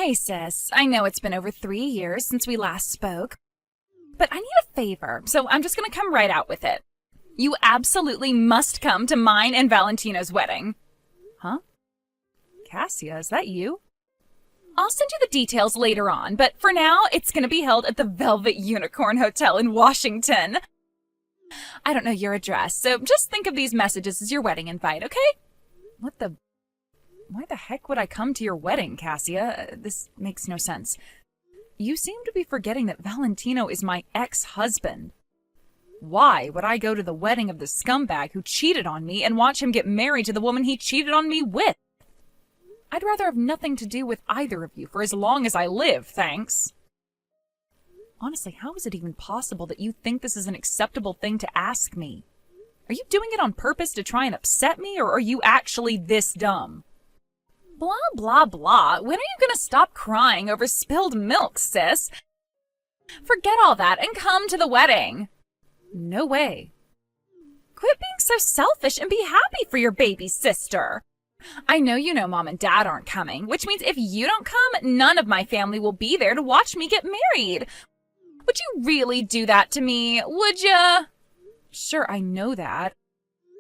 Hey sis, I know it's been over 3 years since we last spoke, but I need a favor, so I'm just gonna come right out with it. You absolutely must come to mine and Valentino's wedding. Huh? Cassia, is that you? I'll send you the details later on, but for now, it's gonna be held at the Velvet Unicorn Hotel in Washington. I don't know your address, so just think of these messages as your wedding invite, okay? Why the heck would I come to your wedding, Cassia? This makes no sense. You seem to be forgetting that Valentino is my ex-husband. Why would I go to the wedding of the scumbag who cheated on me and watch him get married to the woman he cheated on me with? I'd rather have nothing to do with either of you for as long as I live, thanks. Honestly, how is it even possible that you think this is an acceptable thing to ask me? Are you doing it on purpose to try and upset me, or are you actually this dumb? Blah, blah, blah. When are you gonna stop crying over spilled milk, sis? Forget all that and come to the wedding. No way. Quit being so selfish and be happy for your baby sister. I know you know Mom and Dad aren't coming, which means if you don't come, none of my family will be there to watch me get married. Would you really do that to me? Would ya? Sure, I know that.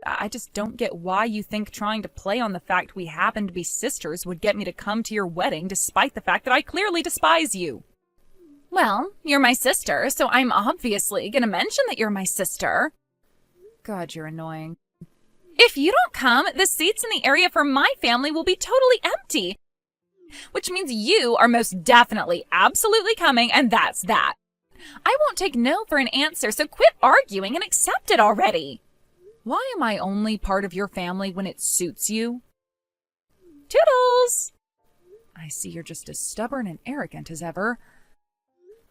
I just don't get why you think trying to play on the fact we happen to be sisters would get me to come to your wedding despite the fact that I clearly despise you. Well, you're my sister, so I'm obviously gonna mention that you're my sister. God, you're annoying. If you don't come, the seats in the area for my family will be totally empty. Which means you are most definitely absolutely coming, and that's that. I won't take no for an answer, so quit arguing and accept it already. Why am I only part of your family when it suits you? Toodles! I see you're just as stubborn and arrogant as ever.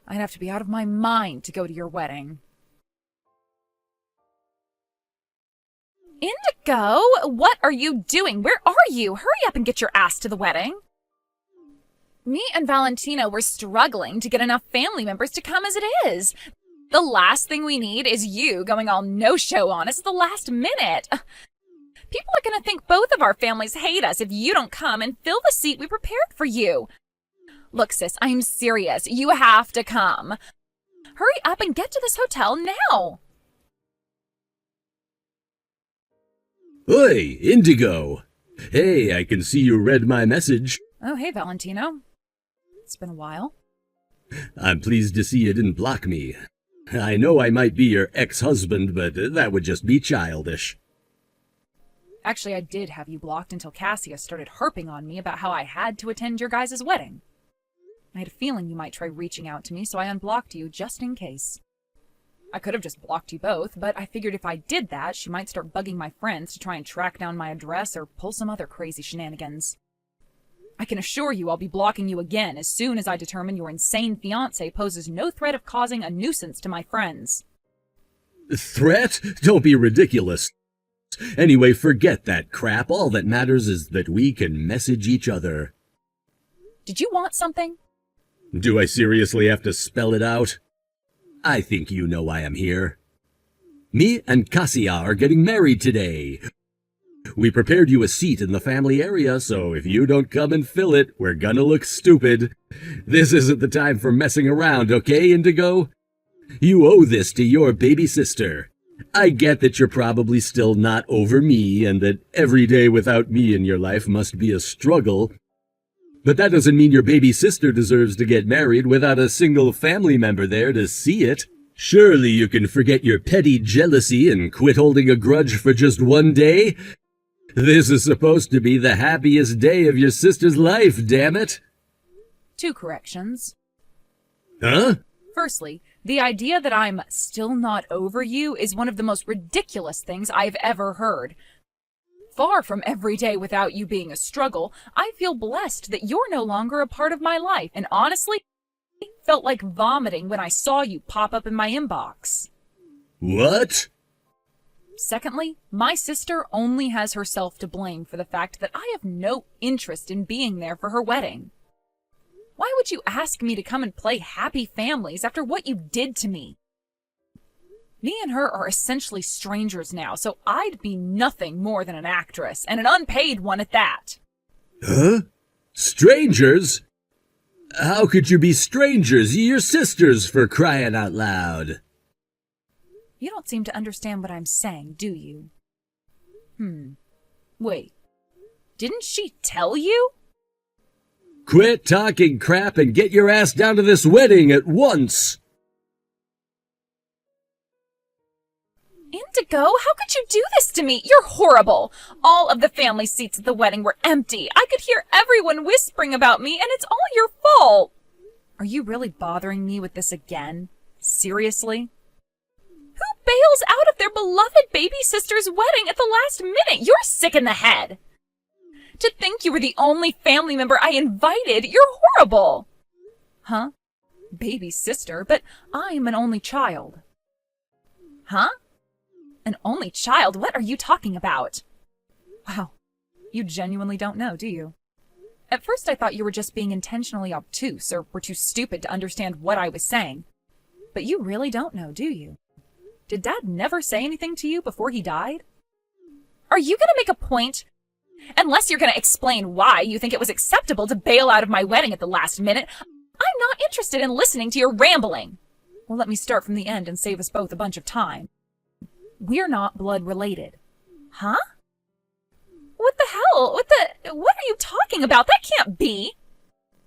I'd have to be out of my mind to go to your wedding. Indigo, what are you doing? Where are you? Hurry up and get your ass to the wedding. Me and Valentino were struggling to get enough family members to come as it is. The last thing we need is you going all no-show on us at the last minute. People are going to think both of our families hate us if you don't come and fill the seat we prepared for you. Look, sis, I'm serious. You have to come. Hurry up and get to this hotel now. Oi, Indigo! Hey, I can see you read my message. Oh, hey, Valentino. It's been a while. I'm pleased to see you didn't block me. I know I might be your ex-husband, but that would just be childish. Actually, I did have you blocked until Cassia started harping on me about how I had to attend your guys' wedding. I had a feeling you might try reaching out to me, so I unblocked you just in case. I could have just blocked you both, but I figured if I did that, she might start bugging my friends to try and track down my address or pull some other crazy shenanigans. I can assure you I'll be blocking you again as soon as I determine your insane fiancé poses no threat of causing a nuisance to my friends. Threat? Don't be ridiculous. Anyway, forget that crap. All that matters is that we can message each other. Did you want something? Do I seriously have to spell it out? I think you know why I'm here. Me and Cassia are getting married today. We prepared you a seat in the family area, so if you don't come and fill it, we're gonna look stupid. This isn't the time for messing around, okay, Indigo? You owe this to your baby sister. I get that you're probably still not over me, and that every day without me in your life must be a struggle. But that doesn't mean your baby sister deserves to get married without a single family member there to see it. Surely you can forget your petty jealousy and quit holding a grudge for just one day? This is supposed to be the happiest day of your sister's life, damn it! 2 corrections. Huh? Firstly, the idea that I'm still not over you is one of the most ridiculous things I've ever heard. Far from every day without you being a struggle, I feel blessed that you're no longer a part of my life, and honestly, felt like vomiting when I saw you pop up in my inbox. What? Secondly, my sister only has herself to blame for the fact that I have no interest in being there for her wedding. Why would you ask me to come and play happy families after what you did to me? Me and her are essentially strangers now, so I'd be nothing more than an actress, and an unpaid one at that. Huh? Strangers? How could you be strangers? You're sisters, for crying out loud. You don't seem to understand what I'm saying, do you? Wait. Didn't she tell you? Quit talking crap and get your ass down to this wedding at once! Indigo, how could you do this to me? You're horrible. All of the family seats at the wedding were empty. I could hear everyone whispering about me, and it's all your fault. Are you really bothering me with this again? Seriously? Who bails out of their beloved baby sister's wedding at the last minute? You're sick in the head. To think you were the only family member I invited, you're horrible. Huh? Baby sister, but I'm an only child. Huh? An only child? What are you talking about? Wow, you genuinely don't know, do you? At first I thought you were just being intentionally obtuse or were too stupid to understand what I was saying. But you really don't know, do you? Did Dad never say anything to you before he died? Are you going to make a point? Unless you're going to explain why you think it was acceptable to bail out of my wedding at the last minute, I'm not interested in listening to your rambling. Well, let me start from the end and save us both a bunch of time. We're not blood related. Huh? What the hell? What are you talking about? That can't be.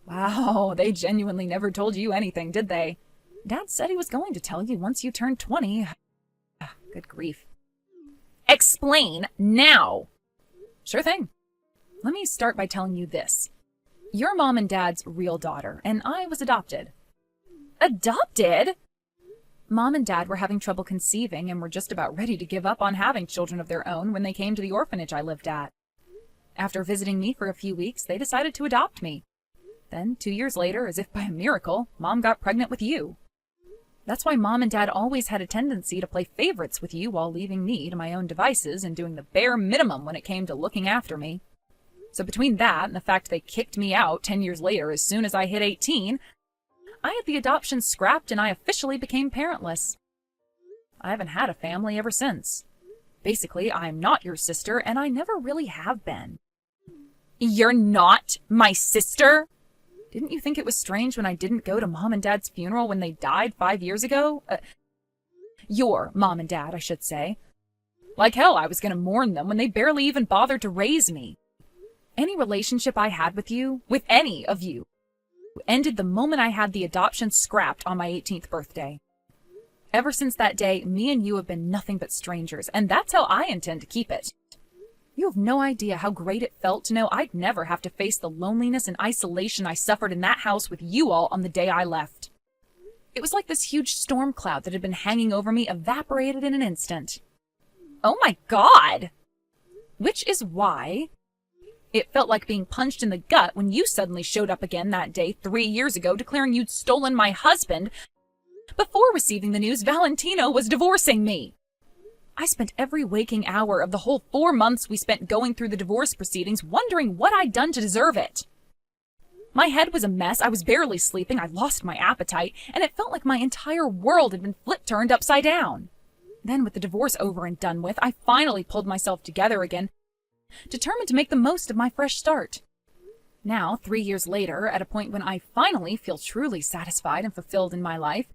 Wow, they genuinely never told you anything, did they? Dad said he was going to tell you once you turned 20. Good grief. Explain now. Sure thing. Let me start by telling you this. You're Mom and Dad's real daughter, and I was adopted. Adopted? Mom and Dad were having trouble conceiving and were just about ready to give up on having children of their own when they came to the orphanage I lived at. After visiting me for a few weeks, they decided to adopt me. Then, 2 years later, as if by a miracle, Mom got pregnant with you. That's why Mom and Dad always had a tendency to play favorites with you while leaving me to my own devices and doing the bare minimum when it came to looking after me. So between that and the fact they kicked me out 10 years later as soon as I hit 18, I had the adoption scrapped and I officially became parentless. I haven't had a family ever since. Basically, I'm not your sister and I never really have been. You're not my sister? Didn't you think it was strange when I didn't go to Mom and Dad's funeral when they died 5 years ago? Your Mom and Dad, I should say. Like hell, I was going to mourn them when they barely even bothered to raise me. Any relationship I had with you, with any of you, ended the moment I had the adoption scrapped on my 18th birthday. Ever since that day, me and you have been nothing but strangers, and that's how I intend to keep it. You have no idea how great it felt to know I'd never have to face the loneliness and isolation I suffered in that house with you all on the day I left. It was like this huge storm cloud that had been hanging over me evaporated in an instant. Oh my God! Which is why it felt like being punched in the gut when you suddenly showed up again that day 3 years ago declaring you'd stolen my husband before receiving the news Valentino was divorcing me. I spent every waking hour of the whole 4 months we spent going through the divorce proceedings wondering what I'd done to deserve it. My head was a mess, I was barely sleeping, I lost my appetite, and it felt like my entire world had been flip-turned upside down. Then with the divorce over and done with, I finally pulled myself together again, determined to make the most of my fresh start. Now, 3 years later, at a point when I finally feel truly satisfied and fulfilled in my life,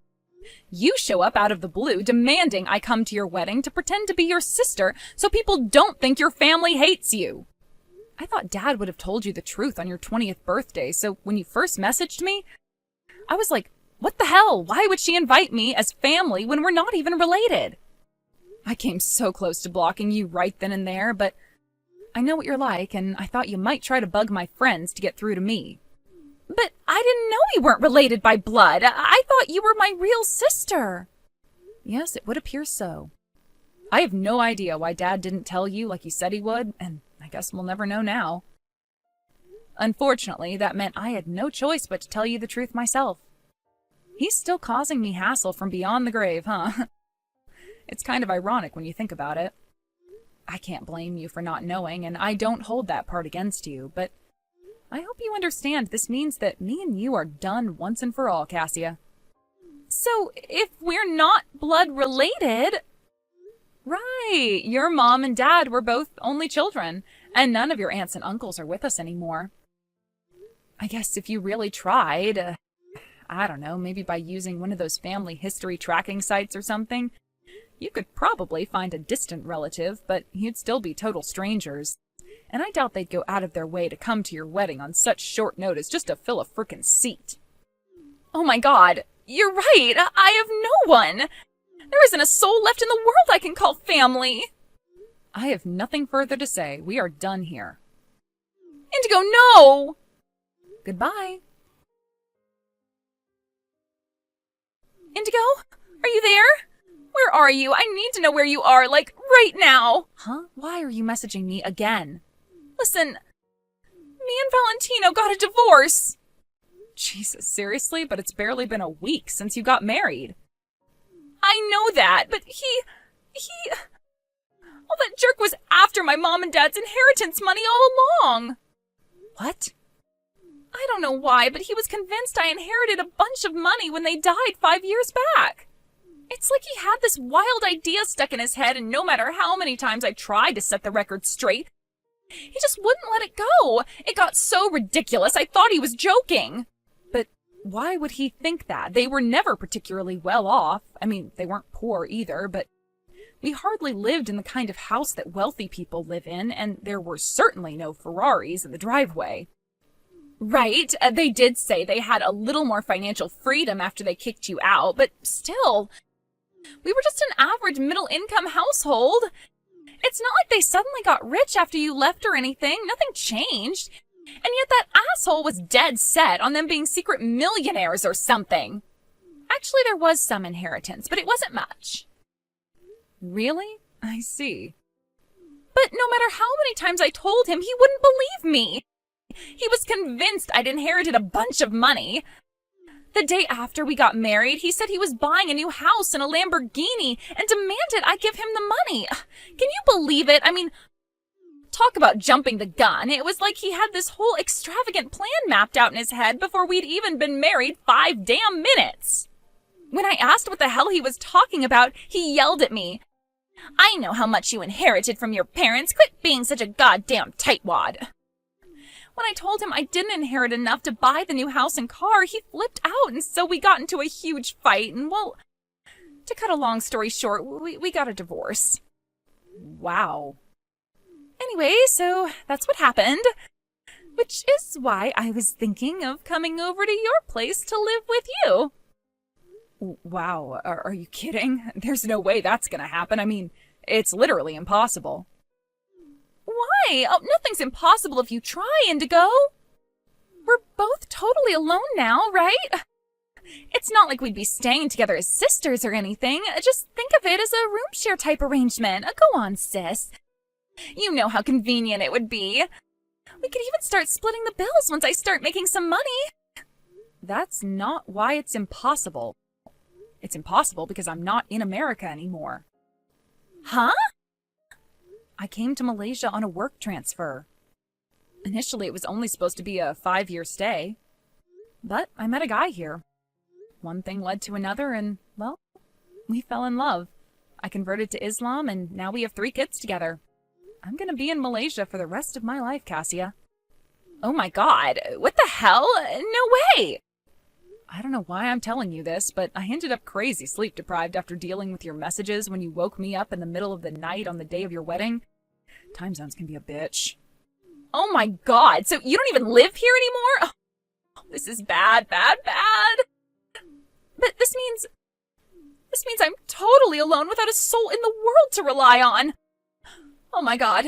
you show up out of the blue demanding I come to your wedding to pretend to be your sister so people don't think your family hates you. I thought Dad would have told you the truth on your 20th birthday, so when you first messaged me, I was like, what the hell? Why would she invite me as family when we're not even related? I came so close to blocking you right then and there, but I know what you're like, and I thought you might try to bug my friends to get through to me. But I didn't know we weren't related by blood. I thought you were my real sister. Yes, it would appear so. I have no idea why Dad didn't tell you like he said he would, and I guess we'll never know now. Unfortunately, that meant I had no choice but to tell you the truth myself. He's still causing me hassle from beyond the grave, huh? It's kind of ironic when you think about it. I can't blame you for not knowing, and I don't hold that part against you, but I hope you understand this means that me and you are done once and for all, Cassia. So, if we're not blood related... Right, your mom and dad were both only children, and none of your aunts and uncles are with us anymore. I guess if you really tried, I don't know, maybe by using one of those family history tracking sites or something, you could probably find a distant relative, but you'd still be total strangers. And I doubt they'd go out of their way to come to your wedding on such short notice just to fill a frickin' seat. Oh my god, you're right, I have no one! There isn't a soul left in the world I can call family! I have nothing further to say. We are done here. Indigo, no! Goodbye. Indigo? Are you there? Where are you? I need to know where you are, like, right now! Huh? Why are you messaging me again? Listen, me and Valentino got a divorce! Jesus, seriously? But it's barely been a week since you got married. I know that, but well, that jerk was after my mom and dad's inheritance money all along. What? I don't know why, but he was convinced I inherited a bunch of money when they died 5 years back. It's like he had this wild idea stuck in his head, and no matter how many times I tried to set the record straight, he just wouldn't let it go. It got so ridiculous, I thought he was joking. But why would he think that? They were never particularly well off. I mean, they weren't poor either, but we hardly lived in the kind of house that wealthy people live in, and there were certainly no Ferraris in the driveway. Right, they did say they had a little more financial freedom after they kicked you out, but still, we were just an average middle-income household. It's not like they suddenly got rich after you left or anything. Nothing changed. And yet that asshole was dead set on them being secret millionaires or something. Actually, there was some inheritance, but it wasn't much. Really? I see. But no matter how many times I told him, he wouldn't believe me. He was convinced I'd inherited a bunch of money. The day after we got married, he said he was buying a new house and a Lamborghini and demanded I give him the money. Can you believe it? I mean, talk about jumping the gun. It was like he had this whole extravagant plan mapped out in his head before we'd even been married 5 damn minutes. When I asked what the hell he was talking about, he yelled at me. I know how much you inherited from your parents. Quit being such a goddamn tightwad. When I told him I didn't inherit enough to buy the new house and car, he flipped out, and so we got into a huge fight, and well, to cut a long story short, we got a divorce. Wow. Anyway, so that's what happened, which is why I was thinking of coming over to your place to live with you. Wow, are you kidding? There's no way that's gonna happen. I mean, it's literally impossible. Why? Oh, nothing's impossible if you try, Indigo. We're both totally alone now, right? It's not like we'd be staying together as sisters or anything. Just think of it as a room share type arrangement. Go on, sis. You know how convenient it would be. We could even start splitting the bills once I start making some money. That's not why it's impossible. It's impossible because I'm not in America anymore. Huh? I came to Malaysia on a work transfer. Initially, it was only supposed to be a 5-year stay. But I met a guy here. One thing led to another, and, well, we fell in love. I converted to Islam, and now we have 3 kids together. I'm gonna be in Malaysia for the rest of my life, Cassia. Oh my god, what the hell? No way! I don't know why I'm telling you this, but I ended up crazy sleep-deprived after dealing with your messages when you woke me up in the middle of the night on the day of your wedding. Time zones can be a bitch. Oh my god, so you don't even live here anymore? Oh, this is bad, bad, bad. But this means I'm totally alone without a soul in the world to rely on. Oh my god.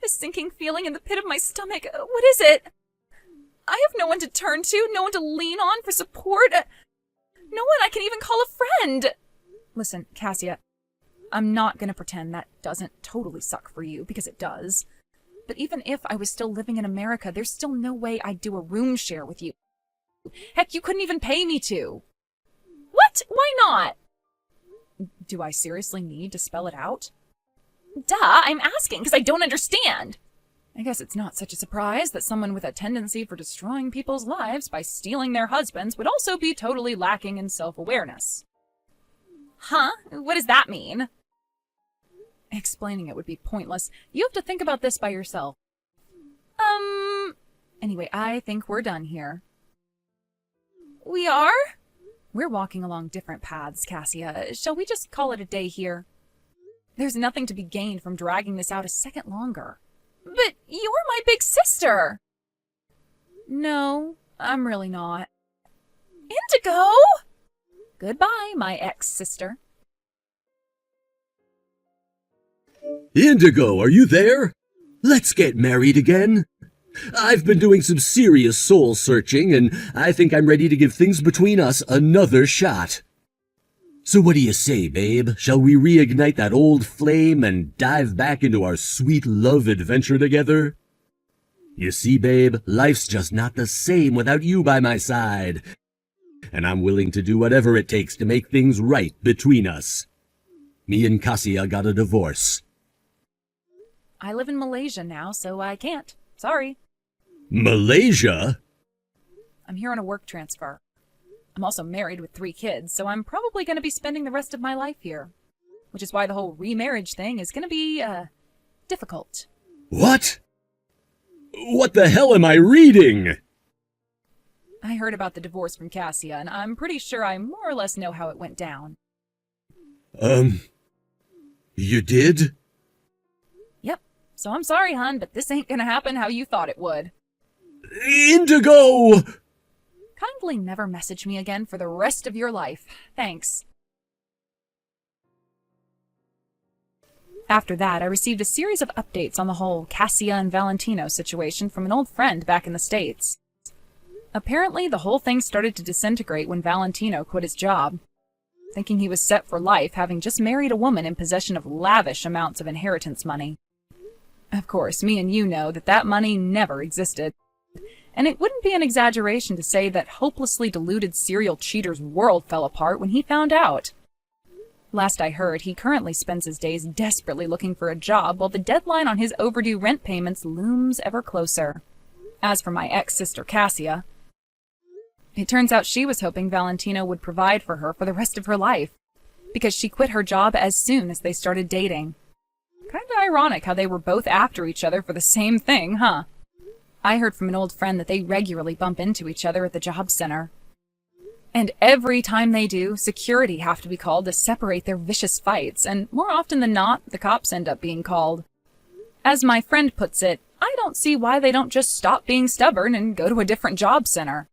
This sinking feeling in the pit of my stomach, what is it? I have no one to turn to, no one to lean on for support. No one I can even call a friend. Listen, Cassia, I'm not gonna pretend that doesn't totally suck for you, because it does. But even if I was still living in America, there's still no way I'd do a room share with you. Heck, you couldn't even pay me to. What? Why not? Do I seriously need to spell it out? Duh, I'm asking because I don't understand. I guess it's not such a surprise that someone with a tendency for destroying people's lives by stealing their husbands would also be totally lacking in self-awareness. Huh? What does that mean? Explaining it would be pointless. You have to think about this by yourself. Anyway, I think we're done here. We are? We're walking along different paths, Cassia. Shall we just call it a day here? There's nothing to be gained from dragging this out a second longer. But you're my big sister! No, I'm really not. Indigo! Goodbye, my ex-sister. Indigo, are you there? Let's get married again. I've been doing some serious soul searching, and I think I'm ready to give things between us another shot. So what do you say, babe? Shall we reignite that old flame and dive back into our sweet love adventure together? You see, babe, life's just not the same without you by my side. And I'm willing to do whatever it takes to make things right between us. Me and Cassia got a divorce. I live in Malaysia now, so I can't. Sorry. Malaysia? I'm here on a work transfer. I'm also married with 3 kids, so I'm probably going to be spending the rest of my life here. Which is why the whole remarriage thing is going to be, difficult. What? What the hell am I reading? I heard about the divorce from Cassia, and I'm pretty sure I more or less know how it went down. You did? Yep. So I'm sorry, hon, but this ain't gonna happen how you thought it would. Indigo! Kindly never message me again for the rest of your life. Thanks. After that, I received a series of updates on the whole Cassia and Valentino situation from an old friend back in the States. Apparently, the whole thing started to disintegrate when Valentino quit his job, thinking he was set for life, having just married a woman in possession of lavish amounts of inheritance money. Of course, me and you know that that money never existed, and it wouldn't be an exaggeration to say that hopelessly deluded serial cheater's world fell apart when he found out. Last I heard, he currently spends his days desperately looking for a job while the deadline on his overdue rent payments looms ever closer. As for my ex-sister Cassia, it turns out she was hoping Valentino would provide for her for the rest of her life, because she quit her job as soon as they started dating. Kinda ironic how they were both after each other for the same thing, huh? I heard from an old friend that they regularly bump into each other at the job center. And every time they do, security have to be called to separate their vicious fights, and more often than not, the cops end up being called. As my friend puts it, I don't see why they don't just stop being stubborn and go to a different job center.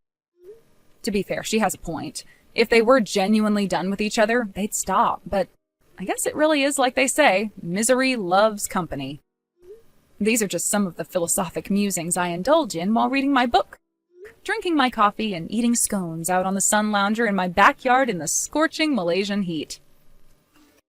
To be fair, she has a point. If they were genuinely done with each other, they'd stop, but I guess it really is like they say, misery loves company. These are just some of the philosophic musings I indulge in while reading my book, drinking my coffee, and eating scones out on the sun lounger in my backyard in the scorching Malaysian heat.